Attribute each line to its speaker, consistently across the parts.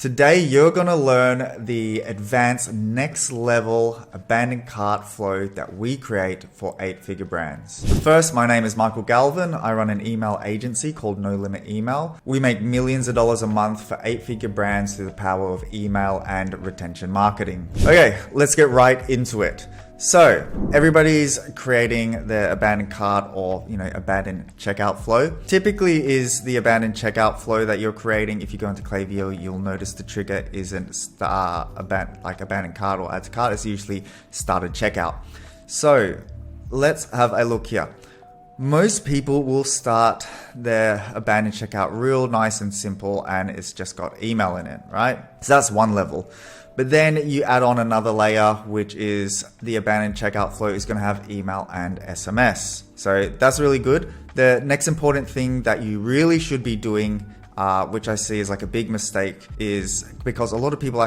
Speaker 1: Today, you're going to learn the advanced next level abandoned cart flow that we create for 8-figure brands. First, my name is Michael Galvin. I run an email agency called No Limit Email. We make millions of dollars a month for 8-figure brands through the power of email and retention marketing. Okay, let's get right into it. So everybody's creating their abandoned cart or, abandoned checkout flow. Typically is the abandoned checkout flow that you're creating. If you go into Klaviyo, you'll notice the trigger isn't abandoned cart or add to cart. It's usually started checkout. So let's have a look here. Most people will start their abandoned checkout real nice and simple, and it's just got email in it, right? So that's one level. But then you add on another layer, which is the abandoned checkout flow is going to have email and SMS. So that's really good. The next important thing that you really should be doing, which I see is like a big mistake, is because a lot of people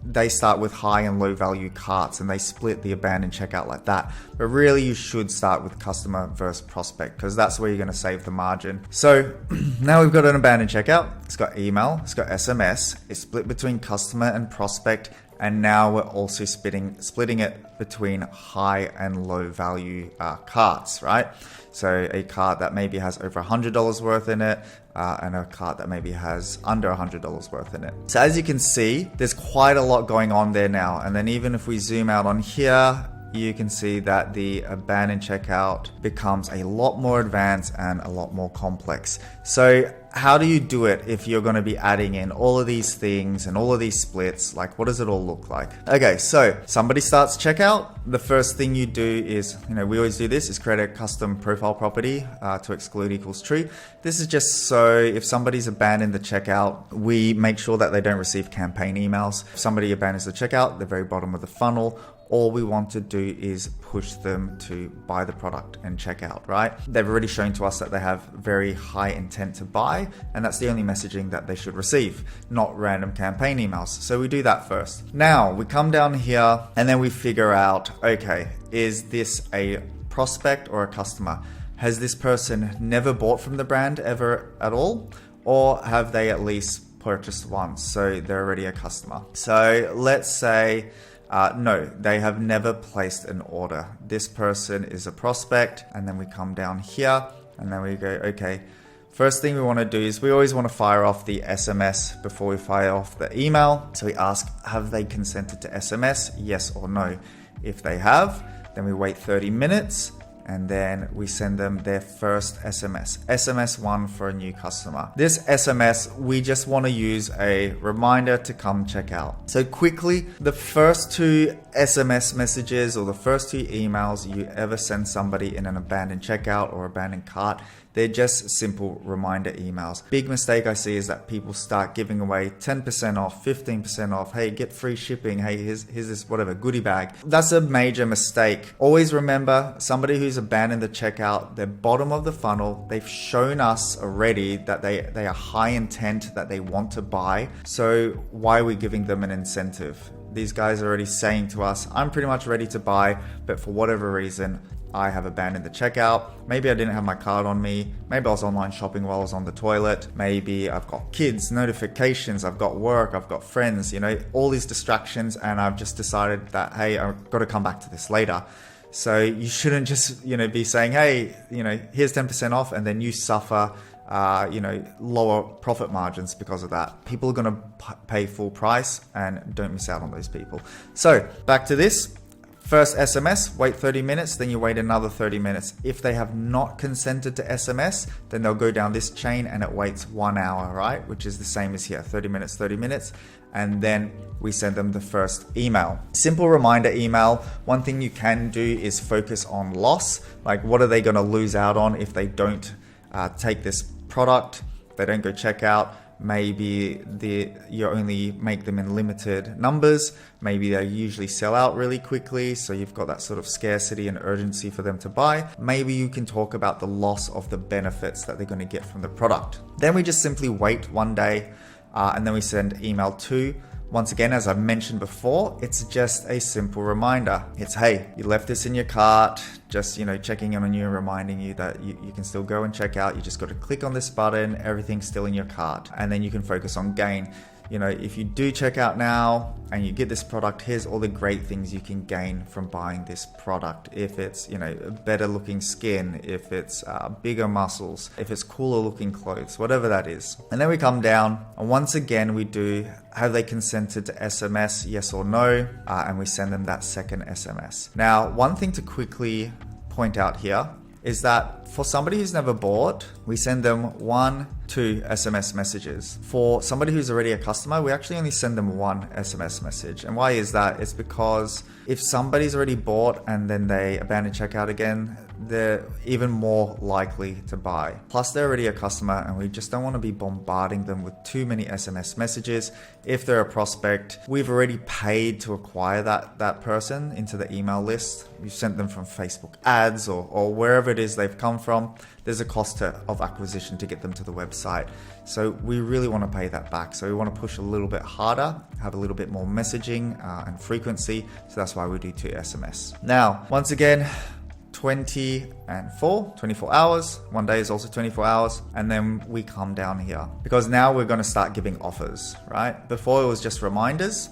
Speaker 1: they start with high and low value carts and they split the abandoned checkout like that. But really you should start with customer versus prospect, because that's where you're going to save the margin. So now we've got an abandoned checkout. It's got email, it's got SMS, it's split between customer and prospect. And now we're also splitting it between high and low value carts, right? So a cart that maybe has over $100 worth in it, and a cart that maybe has under $100 worth in it. So as you can see, there's quite a lot going on there now. And then even if we zoom out on here, you can see that the abandoned checkout becomes a lot more advanced and a lot more complex. So how do you do it if you're going to be adding in all of these things and all of these splits? Like, what does it all look like? Okay, so somebody starts checkout. The first thing you do is, we always do this, is create a custom profile property to exclude equals true. This is just so if somebody's abandoned the checkout, we make sure that they don't receive campaign emails. If somebody abandons the checkout, the very bottom of the funnel, all we want to do is push them to buy the product and check out, right? They've already shown to us that they have very high intent to buy, and that's the only messaging that they should receive, not random campaign emails. So we do that first. Now we come down here and then we figure out, okay, is this a prospect or a customer? Has this person never bought from the brand ever at all? Or have they at least purchased once? So they're already a customer. So let's say, no, they have never placed an order. This person is a prospect, and then we come down here and then we go, okay, first thing we want to do is we always want to fire off the SMS before we fire off the email. So we ask, have they consented to SMS? Yes or no. If they have, then we wait 30 minutes. And then we send them their first SMS, SMS 1 for a new customer. This SMS, we just want to use a reminder to come check out. So quickly, the first 2 SMS messages or the first 2 emails you ever send somebody in an abandoned checkout or abandoned cart, they're just simple reminder emails. Big mistake I see is that people start giving away 10% off, 15% off. Hey, get free shipping. Hey, here's this whatever goodie bag. That's a major mistake. Always remember, somebody who's abandoned the checkout, they're bottom of the funnel. They've shown us already that they are high intent, that they want to buy. So why are we giving them an incentive? These guys are already saying to us, I'm pretty much ready to buy, but for whatever reason, I have abandoned the checkout. Maybe I didn't have my card on me. Maybe I was online shopping while I was on the toilet. Maybe I've got kids, notifications, I've got work, I've got friends, all these distractions, and I've just decided that, hey, I've got to come back to this later. So you shouldn't just, be saying, hey, here's 10% off, and then you suffer lower profit margins because of that. People are going to pay full price, and don't miss out on those people. So back to this. First SMS, wait 30 minutes, then you wait another 30 minutes. If they have not consented to SMS, then they'll go down this chain and it waits 1 hour, right? Which is the same as here, 30 minutes. And then we send them the first email. Simple reminder email. One thing you can do is focus on loss. Like, what are they gonna lose out on if they don't take this product, they don't go check out? Maybe you only make them in limited numbers. Maybe they usually sell out really quickly, so you've got that sort of scarcity and urgency for them to buy. Maybe you can talk about the loss of the benefits that they're going to get from the product. Then we just simply wait 1 day, and then we send email 2. Once again, as I've mentioned before, it's just a simple reminder. It's, hey, you left this in your cart, just, checking in on you and reminding you that you can still go and check out. You just got to click on this button, everything's still in your cart, and then you can focus on gain. you know, if you do check out now and you get this product, here's all the great things you can gain from buying this product. If it's, you know, better looking skin, if it's bigger muscles, if it's cooler looking clothes, whatever that is. And then we come down and once again, we do, have they consented to SMS, yes or no? And we send them that second SMS. Now, one thing to quickly point out here is that for somebody who's never bought, we send them 1, 2 SMS messages. For somebody who's already a customer, we actually only send them 1 SMS message. And why is that? It's because if somebody's already bought and then they abandon checkout again, they're even more likely to buy. Plus, they're already a customer and we just don't want to be bombarding them with too many SMS messages. If they're a prospect, we've already paid to acquire that person into the email list. We've sent them from Facebook ads or wherever it is they've come from. There's a cost of acquisition to get them to the website. So we really want to pay that back. So we want to push a little bit harder, have a little bit more messaging and frequency. So that's why we do 2 SMS. Now, once again, 24 hours. One day is also 24 hours. And then we come down here because now we're going to start giving offers, right? Before it was just reminders.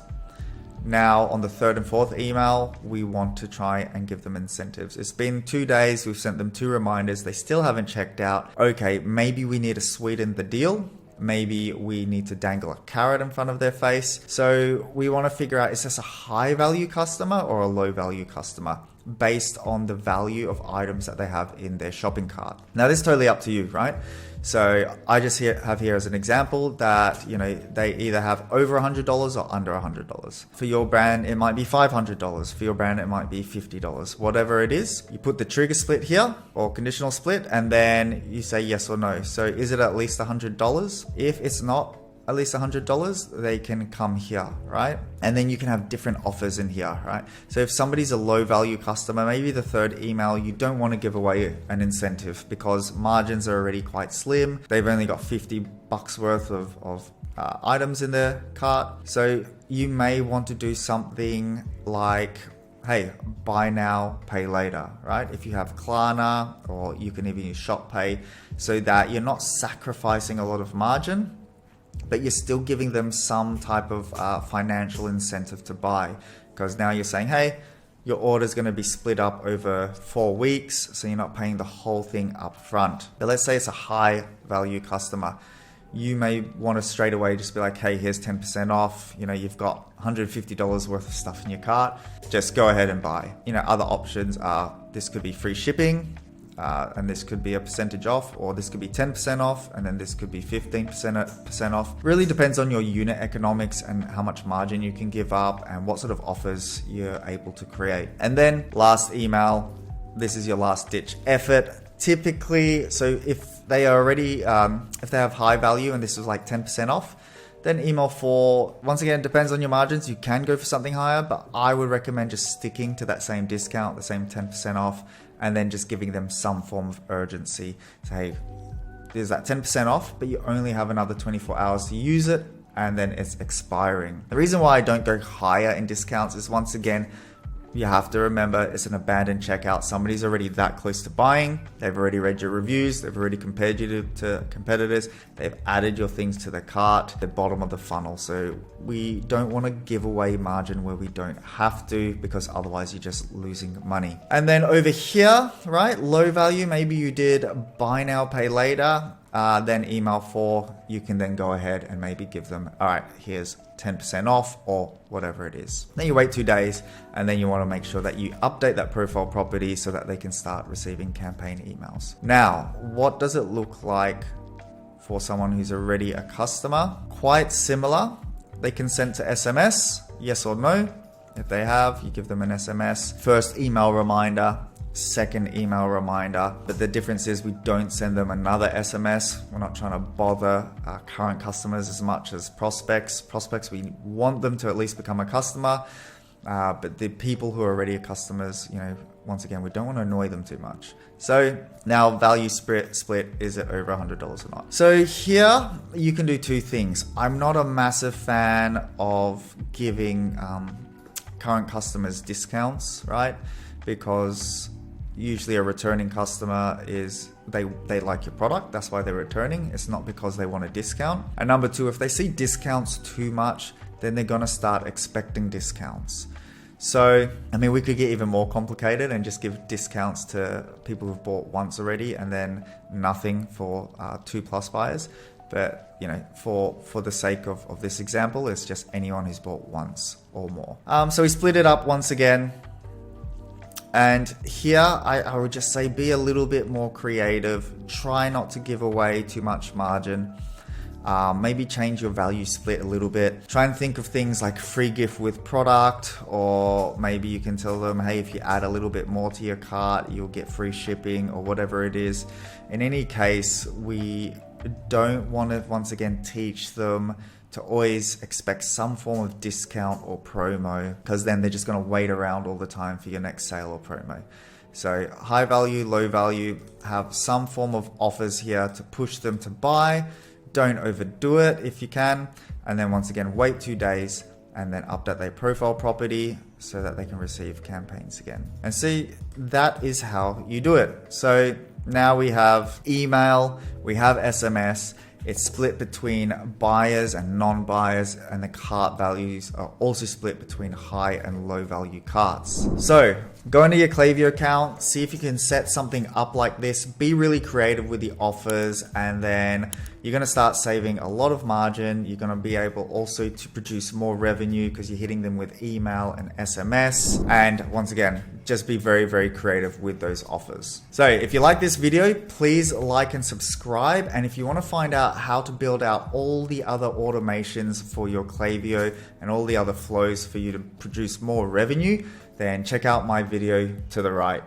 Speaker 1: Now on the 3rd and 4th email, we want to try and give them incentives. It's been 2 days. We've sent them 2 reminders. They still haven't checked out. Okay, maybe we need to sweeten the deal. Maybe we need to dangle a carrot in front of their face. So we want to figure out, is this a high value customer or a low value customer based on the value of items that they have in their shopping cart. Now this is totally up to you, right? So I just have here as an example that, you know, they either have over $100 or under $100. For your brand, it might be $500. For your brand, it might be $50. Whatever it is, you put the trigger split here or conditional split, and then you say yes or no. So is it at least $100? If it's not at least $100, they can come here, right? And then you can have different offers in here, right? So if somebody's a low value customer, maybe the 3rd email, you don't want to give away an incentive because margins are already quite slim. They've only got $50 worth of items in their cart. So you may want to do something like, hey, buy now, pay later, right? If you have Klarna, or you can even use ShopPay, so that you're not sacrificing a lot of margin, but you're still giving them some type of financial incentive to buy, because now you're saying, hey, your order is going to be split up over 4 weeks, so you're not paying the whole thing up front. But let's say it's a high value customer. You may want to straight away just be like, hey, here's 10% off. You know, you've got $150 worth of stuff in your cart. Just go ahead and buy. You know, other options are, this could be free shipping. And this could be a percentage off, or this could be 10% off, and then this could be 15% off. Really depends on your unit economics and how much margin you can give up and what sort of offers you're able to create. And then last email, this is your last ditch effort. Typically, so if they are already, if they have high value and this is like 10% off, then email 4, once again, it depends on your margins. You can go for something higher, but I would recommend just sticking to that same discount, the same 10% off, and then just giving them some form of urgency. Say, hey, there's that 10% off, but you only have another 24 hours to use it, and then it's expiring. The reason why I don't go higher in discounts is, once again, you have to remember it's an abandoned checkout. Somebody's already that close to buying. They've already read your reviews. They've already compared you to competitors. They've added your things to the cart, the bottom of the funnel. So we don't want to give away margin where we don't have to, because otherwise you're just losing money. And then over here, right, low value, maybe you did buy now, pay later. Then email 4, you can then go ahead and maybe give them, all right, here's 10% off or whatever it is. Then you wait 2 days, and then you want to make sure that you update that profile property so that they can start receiving campaign emails. Now, what does it look like for someone who's already a customer? Quite similar. They consent to SMS, yes or no. If they have, you give them an SMS. First email reminder, second email reminder, but the difference is we don't send them another SMS. We're not trying to bother our current customers as much as prospects. Prospects, we want them to at least become a customer, but the people who are already customers, you know, once again, we don't want to annoy them too much. So now value split, is it over $100 or not? So here you can do 2 things. I'm not a massive fan of giving current customers discounts, right? Because usually a returning customer is they like your product, that's why they're returning. It's not because they want a discount. And number two, if they see discounts too much, then they're gonna start expecting discounts. So, I mean, we could get even more complicated and just give discounts to people who've bought once already and then nothing for 2+ buyers. But, you know, for the sake of this example, it's just anyone who's bought once or more. So we split it up once again. And here, I would just say be a little bit more creative. Try not to give away too much margin. Maybe change your value split a little bit. Try and think of things like free gift with product, or maybe you can tell them, hey, if you add a little bit more to your cart, you'll get free shipping or whatever it is. In any case, we don't want to, once again, teach them to always expect some form of discount or promo, because then they're just going to wait around all the time for your next sale or promo. So high value, low value, have some form of offers here to push them to buy. Don't overdo it if you can. And then once again, wait 2 days and then update their profile property so that they can receive campaigns again. And see, that is how you do it. So now we have email, we have SMS. It's split between buyers and non-buyers, and the cart values are also split between high and low value carts. So go into your Klaviyo account, see if you can set something up like this, be really creative with the offers, and then you're gonna start saving a lot of margin. You're gonna be able also to produce more revenue because you're hitting them with email and SMS. And once again, just be very, very creative with those offers. So if you like this video, please like and subscribe. And if you wanna find out how to build out all the other automations for your Klaviyo and all the other flows for you to produce more revenue, then check out my video to the right.